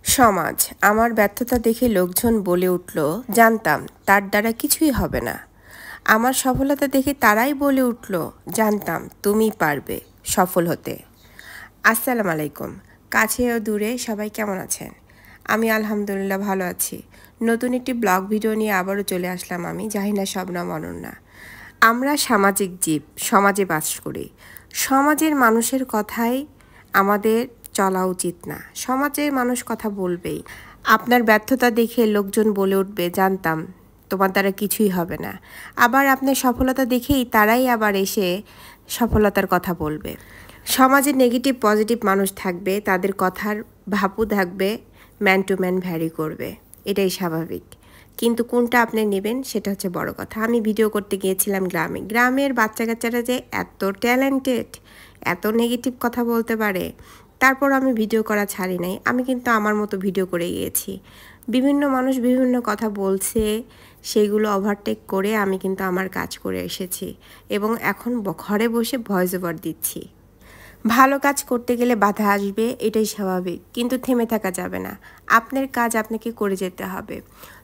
সমাজ আমার ব্যর্থতা দেখে লোকজন বলে উঠল, জানতাম তার দ্বারা কিছুই হবে না। আমার সফলতা দেখে তারাই বলে উঠল, জানতাম তুমি পারবে সফল হতে। আসসালামু আলাইকুম। কাছে ও দূরে সবাই কেমন আছেন? আমি আলহামদুলিল্লাহ ভালো আছি। নতুন একটি ব্লগ ভিডিও নিয়ে আবারও চলে আসলাম আমি, জাহিনা শবনম অনন্যা। আমরা সামাজিক জীব, সমাজে বাস করি। সমাজের মানুষের কথাই আমাদের চলা উচিত না। সমাজের মানুষ কথা বলবেই। আপনার ব্যর্থতা দেখে লোকজন বলে উঠবে, জানতাম তোমার দ্বারা কিছুই হবে না। আবার আপনার সফলতা দেখেই তারাই আবার এসে সফলতার কথা বলবে। সমাজে নেগেটিভ পজিটিভ মানুষ থাকবে, তাদের কথার ভাবও থাকবে, ম্যান টু ম্যান ভ্যারি করবে, এটাই স্বাভাবিক। কিন্তু কোনটা আপনি নেবেন সেটা হচ্ছে বড় কথা। আমি ভিডিও করতে গিয়েছিলাম গ্রামের বাচ্চা কাচ্চারা যে এত ট্যালেন্টেড, এত নেগেটিভ কথা বলতে পারে, তারপর আমি ভিডিও করা ছাড়ি নাই। আমি কিন্তু আমার মতো ভিডিও করে গিয়েছি। বিভিন্ন মানুষ বিভিন্ন কথা বলছে, সেইগুলো ওভারটেক করে আমি কিন্তু আমার কাজ করে এসেছি এবং এখন ঘরে বসে ভয়েস ওভার দিচ্ছি। ভালো কাজ করতে গেলে বাধা আসবে, এটাই স্বাভাবিক, কিন্তু থেমে থাকা যাবে না। আপনার কাজ আপনাকে করে যেতে হবে।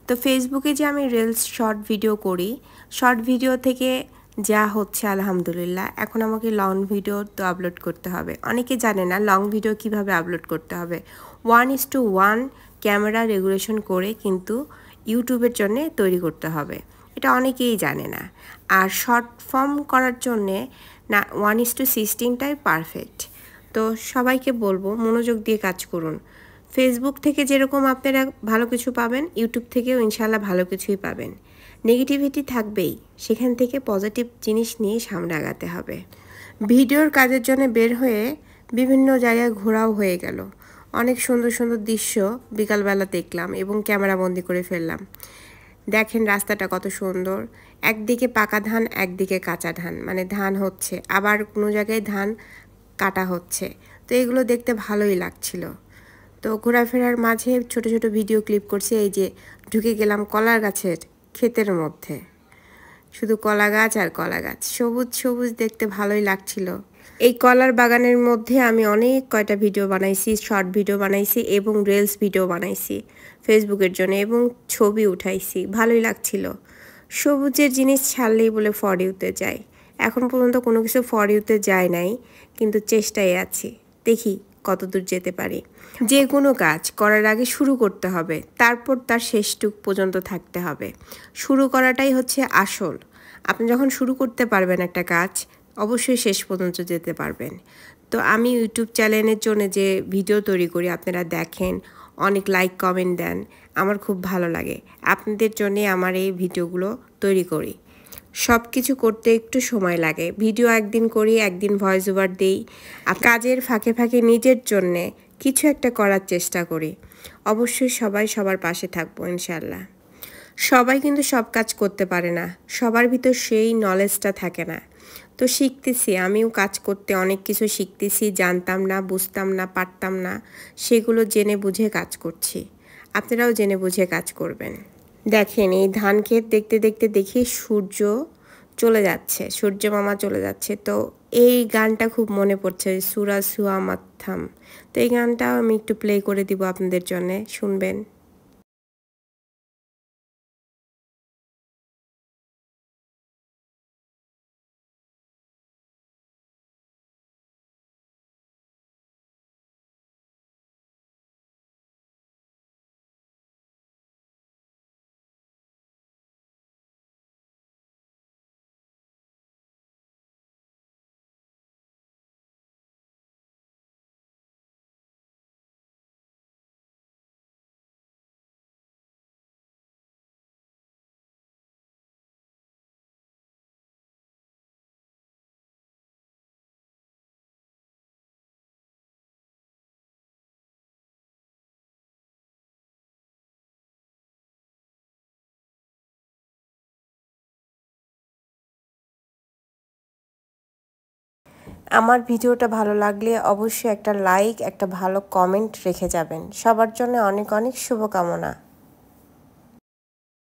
তো ফেসবুকে যে আমি রিলস শর্ট ভিডিও করি, শর্ট ভিডিও থেকে যা হচ্ছে আলহামদুলিল্লাহ, এখন আমাকে লং ভিডিও তো আপলোড করতে হবে। অনেকে জানে না লং ভিডিও কিভাবে আপলোড করতে হবে। 1:1 ক্যামেরা রেগুলেশন করে কিন্তু ইউটিউবের জন্য তৈরি করতে হবে, এটা অনেকেই জানে না। আর শর্ট ফর্ম করার জন্যে না 1:16টাই পারফেক্ট। তো সবাইকে বলবো মনোযোগ দিয়ে কাজ করুন। ফেসবুক থেকে যেরকম আপনারা ভালো কিছু পাবেন, ইউটিউব থেকেও ইনশাল্লাহ ভালো কিছুই পাবেন। নেগেটিভিটি থাকবেই, সেখান থেকে পজিটিভ জিনিস নিয়ে সামনে আগাতে হবে। ভিডিওর কাজের জন্য বের হয়ে বিভিন্ন জায়গায় ঘোরাও হয়ে গেল। অনেক সুন্দর সুন্দর দৃশ্য বিকালবেলা দেখলাম এবং ক্যামেরাবন্দি করে ফেললাম। দেখেন রাস্তাটা কত সুন্দর, একদিকে পাকা ধান একদিকে কাঁচা ধান, মানে ধান হচ্ছে আবার কোনো জায়গায় ধান কাটা হচ্ছে। তো এগুলো দেখতে ভালোই লাগছিল। তো ঘোরাফেরার মাঝে ছোট ছোট ভিডিও ক্লিপ করছি। এই যে ঢুকে গেলাম কলার গাছের ক্ষেতের মধ্যে, শুধু কলা গাছ আর কলা গাছ, সবুজ সবুজ, দেখতে ভালোই লাগছিল। এই কলার বাগানের মধ্যে আমি অনেক কয়টা ভিডিও বানাইছি, শর্ট ভিডিও বানাইছি এবং রিলস ভিডিও বানাইছি ফেসবুকের জন্য এবং ছবি উঠাইছি, ভালোই লাগছিল। সবুজের জিনিস ছাড়লেই বলে ফর ইউতে যায়। এখন পর্যন্ত কোনো কিছু ফর ইউতে যায় নাই, কিন্তু চেষ্টায় আছি, দেখি কতদূর যেতে পারি। যে কোনো কাজ করার আগে শুরু করতে হবে, তারপর তার শেষটুক পর্যন্ত থাকতে হবে। শুরু করাটাই হচ্ছে আসল। আপনি যখন শুরু করতে পারবেন একটা কাজ, অবশ্যই শেষ পর্যন্ত যেতে পারবেন। তো আমি ইউটিউব চ্যানেলের জন্য যে ভিডিও তৈরি করি, আপনারা দেখেন, অনেক লাইক কমেন্ট দেন, আমার খুব ভালো লাগে। আপনাদের জন্যে আমার এই ভিডিওগুলো তৈরি করি। সব কিছু করতে একটু সময় লাগে। ভিডিও একদিন করি, একদিন ভয়েস ওভার দিই। কাজের ফাঁকে ফাঁকে নিজের জন্যে কিছু একটা করার চেষ্টা করি। অবশ্যই সবাই সবার পাশে থাকবো ইনশাল্লাহ। সবাই কিন্তু সব কাজ করতে পারে না, সবার ভিতর সেই নলেজটা থাকে না। তো শিখতেছি, আমিও কাজ করতে অনেক কিছু শিখতেছি, জানতাম না, বুঝতাম না, পারতাম না, সেগুলো জেনে বুঝে কাজ করছি। আপনারাও জেনে বুঝে কাজ করবেন। দেখেন এই ধান ক্ষেত দেখতে দেখতে দেখি সূর্য চলে যাচ্ছে, সূর্য মামা চলে যাচ্ছে। তো এই গানটা খুব মনে পড়ছে, সুরা সুয়া মাথাম। তো এই গানটাও আমি একটু প্লে করে দিব আপনাদের জন্য, শুনবেন। আমার ভিডিওটা ভালো লাগলে অবশ্যই একটা লাইক, একটা ভালো কমেন্ট রেখে যাবেন। সবার জন্য অনেক অনেক শুভকামনা।